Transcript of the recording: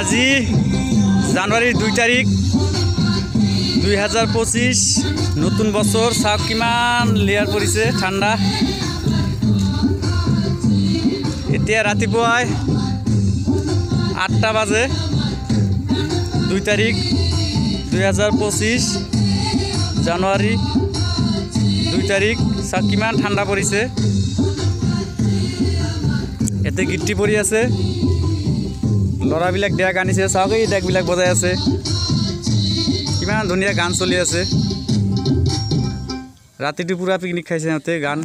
আজি জানুৱাৰীৰ 2 তাৰিখ 2025 নতুন বছৰ। চাওক কিমান লেয়াৰ পৰিছে ঠাণ্ডা। এতিয়া ৰাতিপুৱাই 8টা বাজে। 2 তাৰিখ 2025 জানুৱাৰী 2 তাৰিখ। চাওক কিমান ঠাণ্ডা পৰিছে। এতে গিট্টি পৰি আছে। ল'ৰাবিলাক ডেক আনিছে। চাওক এই ডেকবিলাক বজাই আছে। কিমান ধুনীয়া গান চলি আছে। ৰাতিটো পুৰা পিকনিক খাইছে সিহঁতে গান